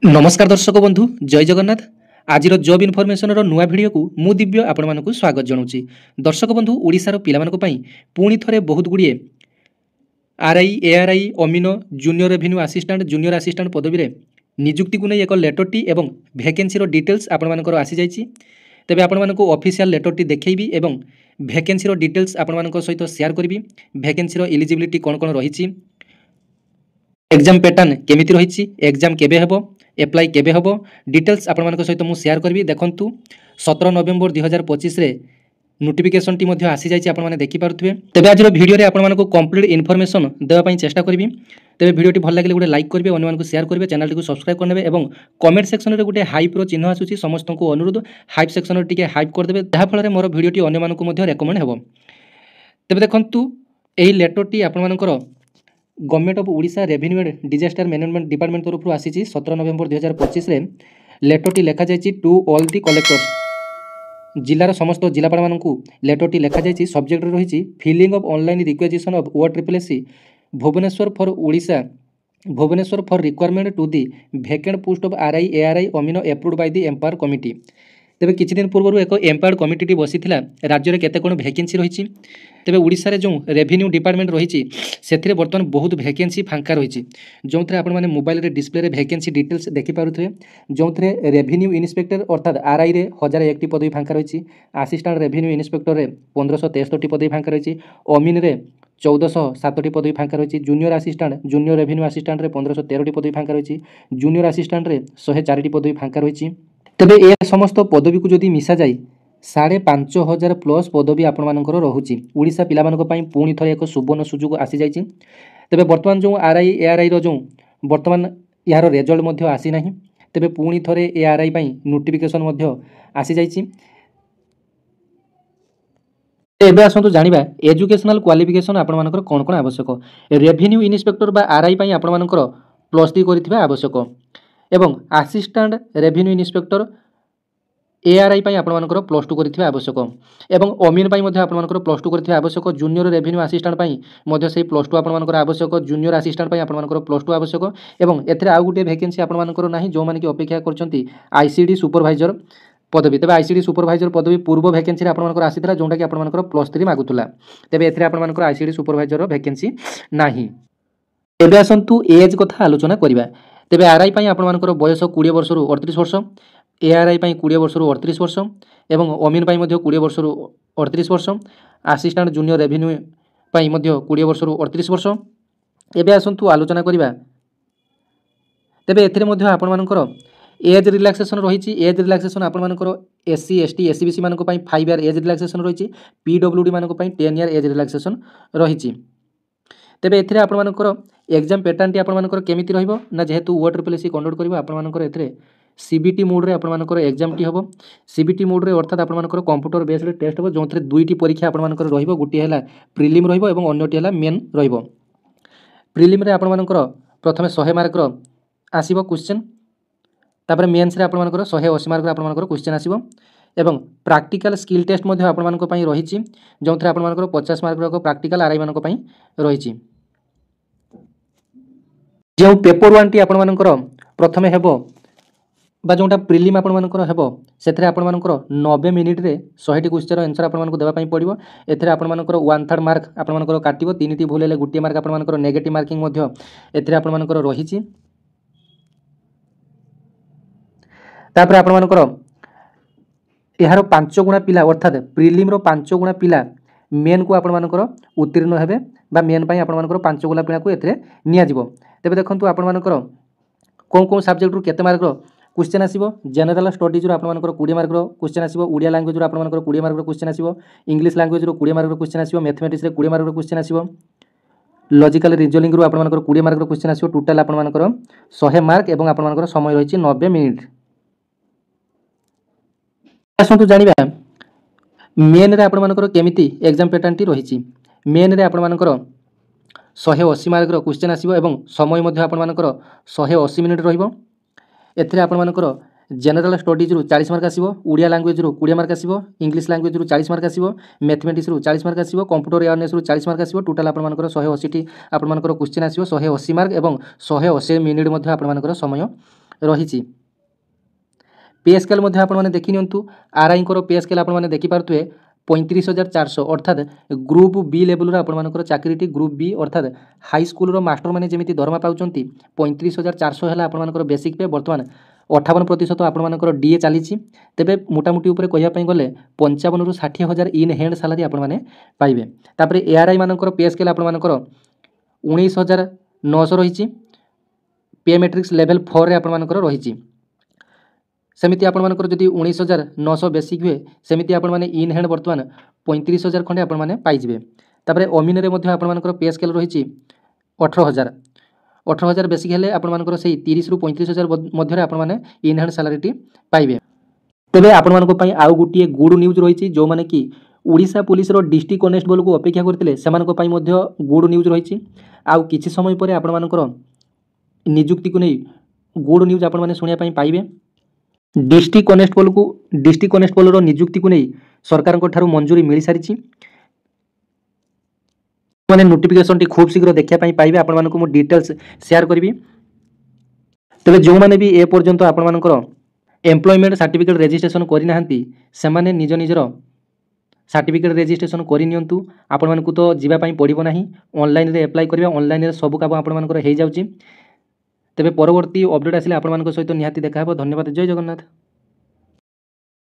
नमस्कार दर्शक बंधु जय जगन्नाथ। आज जॉब इनफॉरमेशन नुआ वीडियो को मु दिव्य आपण मानक स्वागत जनाऊँगी। दर्शक बंधु ओडिशार पिलामानक पई पुणी थरे बहुत गुड़िए आरआई एआरआई अमीनो जूनियर रेवेन्यू असिस्टेंट पदवी रे नियुक्ति को नहीं एक लेटरटी एवं भैकेंसी डिटेल्स आपण मानकर आसी जाइछि। तेबे आपण मानक ऑफिशियल लेटरटी देखैबी एवं भैकेंसी डिटेल्स आपण मानक सहित शेयर करबी। भैकेंसी एलिजिबिलिटी कौन कौन रही, एग्जाम पैटर्न केमिति रही, एग्जाम केबे हेबो, एप्लाई केबे हेबो, डिटेल्स आपण मानक सहित मु शेयर करबी। देखंतु 17 नवेम्बर 2025 रे नोटिफिकेशन टी मध्ये आसी जाइछि, आपण माने देखि पारुथबे। तेबे आज वीडियो रे आपण मानक कंप्लीट इन्फॉर्मेशन देबा पई चेष्टा करबी। तेबे वीडियो टी भल लागले गोटे लाइक करबे, अन्य मानक शेयर करबे, चैनल टी सब्सक्राइब करनेबे एवं कमेंट सेक्शन रे गोटे हाइप रो चिन्ह आसुछि। समस्त को अनुरोध हाइप सेक्शन रे टिके हाइप कर देबे, जहा फल रे मोर वीडियो टी अन्य मानक मध्ये रेकमेंड हेबो। तेबे देखंतु एही लेटर टी आपण मानकर government of Odisha revenue and disaster management department तरफ 17 नवेम्बर 2025 रे लेटर टी लिखा जाइछि टू ऑल दी कलेक्टर्स। जिलार समस्त जिलापाल मानकू लेटर टी लिखा जाइछि। सब्जेक्ट रही filling of online requisition of OSSS Bhubaneswar for Odisha, Bhubaneswar for requirement to the vacant post of RI ARI अमीनो approved by the empire committee. तेबे किछि दिन पूर्व एक एम्पायर कमिटी टी बसिथिला। राज्य रे केते कोन वैकेंसी रही, तेबे ओडिशा रे जो रेवेन्यू डिपार्टमेंट रही से बर्तमान बहुत वैकेंसी फांका रही, जो थे आपण माने मोबाइल रे डिस्प्ले रे वैकेंसी डिटेल्स देखि पारुथबे। जो थे रेवेन्यू इन्स्पेक्टर अर्थात आरआई रे 1001 टी पदवी फांका रही, असिस्टेंट रेवेन्यू इन्स्पेक्टर रे 1563 टी पदवी फांका रही, अमीन रे 1407 टी पदवी फांका रही, junior assistant junior revenue assistant रे 1513 टी पदवी फांका रही, जूनियर असिस्टेंट रे 104 टी पदवी फांका रही। तेबे ए समस्त पदवी को जदि मिसा जाए 5500 प्लस पदवी आपण मानकर रहुची। ओडिशा पिला मानक पई पुणी थरे एक सुवर्ण सुযোଗ आसी जाइछि। तेबे वर्तमान जो आरआई एआरआई रो जो वर्तमान यार रिजल्ट मध्ये आसी नाही, तेबे पुणी थरे एआरआई पई नोटिफिकेशन मध्ये आसी जाइछि। एबे आसंतु जानिबा एजुकेशनल क्वालिफिकेशन आपण मानकर कोन कोन आवश्यक। रेवेन्यू इन्स्पेक्टर बा आरआई पई आपण मानकर +3 करिथिबा आवश्यक एवं असिस्टेंट रेवेन्यू इन्स्पेक्टर एआरआई पई आपण मानकर +2 करिथिबा आवश्यक एवं अमीन पई मध्ये आपण मानकर +2 करिथिबा आवश्यक। जूनियर रेवेन्यू असिस्टेंट पई मध्ये सेही +2 आपण मानकर आवश्यक। जूनियर असिस्टेंट पई आपण मानकर +2 आवश्यक एवं एथरे आ गुटे वैकेंसी आपण मानकर नाही, जो माने कि अपेक्षा करचंती आईसीडी सुपरवाइजर पदवी। तेबे आईसीडी सुपरवाइजर पदवी पूर्व वैकेंसी रे आपण मानकर आसीतला, जोंटा कि आपण मानकर +3 मागुतला। तेबे एथरे आपण मानकर आईसीडी सुपरवाइजर वैकेंसी नाही। एबे आसंतु एज कथा आलोचना करिबा। तेबे आरआई पई आपण मानकर बयस 20 वर्ष रु 38 वर्ष, एआरआई पई 20 वर्ष रु 38 वर्ष एवं अमीन पई मध्ये 20 वर्ष रु 38 वर्ष, असिस्टेंट जूनियर रेवेन्यू पई मध्ये 20 वर्ष रु 38 वर्ष। एबे आसंतु आलोचना करिबा। तेबे एथिरे मध्ये आपण मानकर एज रिलैक्सेशन रही। एज रिलैक्सेशन आपण मानकर एससी एसटी एससीबीसी मानक पई 5 ईयर एज रिलैक्सेशन रही, पीडब्ल्यूडी मानक पई 10 ईयर एज रिलैक्सेशन रही। तेबे एथिरे आपण मानकर एग्जाम पैटर्न टी आपण मानकर केमिति रहइबो ना, जेहेतु OSSS कंडक्ट करिबो आपण मानकर एथिरे सीबीटी मोड रे आपण मानकर एग्जाम टी हबो। सीबीटी मोड रे अर्थात आपण मानकर कंप्यूटर बेस्ड टेस्ट हबो, जोंथरे दुईटी परीक्षा आपण मानकर रहिबो। गुटी हैला प्रिलिम रहिबो एवं अन्यटी हैला मेन रहिबो। प्रिलिम रे आपण मानकर प्रथमे 100 मार्क रो आसीबो क्वेश्चन, तापर मेंस रे आपण मानकर 180 मार्क रो आपण मानकर क्वेश्चन आसीबो एवं प्रैक्टिकल स्किल टेस्ट मध्ये आपण मानक पई रहिछि, जोंथरे आपण मानकर 50 मार्क रो प्रैक्टिकल आरआई मानक पई रहिछि। जो पेपर 1 टी आपण मानकर प्रथमे हेबो बा जोंटा प्रिलिम आपण मानकर हेबो, सेथरे आपण मानकर 90 मिनिट रे 100 टी क्वेश्चन आंसर आपण मानकर देबा पई पड़िबो। एथरे आपण मानकर 1/3 मार्क आपण मानकर काटिबो, 3 टी भूल हेले गुटी मार्क आपण मानकर नेगेटिव मार्किंग मध्ये एथरे आपण मानकर रहिछि। तापर आपण मानकर एहार 5 गुणा पिला अर्थात प्रिलिम रो 5 गुणा पिला मेन को आपण मानकर उत्तीर्ण हेबे बा मेन पई आपण मानकर 5 गुणा पिला को एथरे निया जिवो। तेबे देखंतु आपण मानकर कोन कोन सब्जेक्ट रो केते मार्क रो क्वेश्चन आसीबो। जनरल स्टडीज रो आपण मानकर 20 मार्क रो क्वेश्चन आसीबो। ओडिया लैंग्वेज रो आपण मानकर 20 मार्क रो क्वेश्चन आसीबो। इंग्लिश लैंग्वेज रो 20 मार्क रो क्वेश्चन आसीबो। मैथमेटिक्स रे 20 मार्क रो क्वेश्चन आसीबो। लॉजिकल रीजनिंग रो आपण मानकर 20 मार्क रो क्वेश्चन आसीबो। टोटल आपण मानकर 100 मार्क एवं आपण मानकर समय रहिछि 90 मिनिट। आसंतु जानिबा मेन रे आपण मानकर केमिति एग्जाम पैटर्न टी रहिछि। मेन रे आपण मानकर 180 मार्क रो क्वेश्चन आसीबो एवं समय मध्ये आपण मानकर 180 मिनिट रहिबो। एथिरे आपण मानकर जनरल स्टडीज रु 40 मार्क आसीबो। ओडिया लैंग्वेज रु 20 मार्क आसीबो। इंग्लिश लैंग्वेज रु 40 मार्क आसीबो। मैथमेटिक्स रु 40 मार्क आसीबो। कंप्यूटर अवेयरनेस रु 40 मार्क आसीबो। टोटल आपण मानकर 180 टी आपण मानकर क्वेश्चन आसीबो। 180 मार्क एवं 180 मिनिट मध्ये आपण मानकर समय रही। पे स्केल आपने देखी नियंतु आरआई पे स्केल आपने देखिपे 35,400 अर्थात ग्रुप बी लेवल आपर चाकरी ग्रुप बी अर्थात हाई स्कूल मास्टर मैंने जमी दरमा पाँच 35,400 है आपर बेसिक पे बर्तमान 58% आपर डीए चली तेरे मोटामोटी कहवाई गले 55 ରୁ 60,000 इन हैंड सालारी आपने पाइबे। तापर एआरआई मानकर पे स्केल आपर 19,900 रही पे मैट्रिक्स लेवल 4 रे आपर रही। सेमिति आपर जदि 19,900 बेसिक हुए सेमिति आपण मैंने इन हैंड बर्तमान 35,000 खंडे आपण मैंने पाइबे। तापर अमीन रे आपर पे स्केल रही 18,000 बेसिक हेले आपर से 30 ରୁ 35,000 मध्य आपने इन हैंड सालारी पाइबे। तेबे आपण आउ गोटे गुड न्यूज रही जो मैंने कि ओडिशा पुलिस रो डिस्ट्रिक्ट कनेस्टेबल को अपेक्षा करते गुड न्यूज रही। आउ किछि समय पर आपण नियुक्ति को नहीं गुड न्यूज आपण मैंने शुणा पाइबे। डिस्ट्रिक्ट कनेस्टेबल नियुक्ति को नहीं सरकार ठारू मंजूरी मिल सारी मैंने नोटिफिकेशन टी खूब शीघ्र देखा पाइबे। आपण को डिटेल्स शेयर करी। तेबे जो मैंने भी ए पर्यंत आपण एम्प्लॉयमेंट सर्टिफिकेट रजिस्ट्रेशन करना से निज निजर सर्टिफिकेट रजिस्ट्रेशन करनियंतु आपण मानकु तो जीवाई पड़ो ना ऑनलाइन रे अप्लाई करिया ऑनलाइन सब काम आपण हो जाउची। तेबे परवर्ती अपडेट आसिले आपण सहित निहाती देखा। धन्यवाद। जय जगन्नाथ।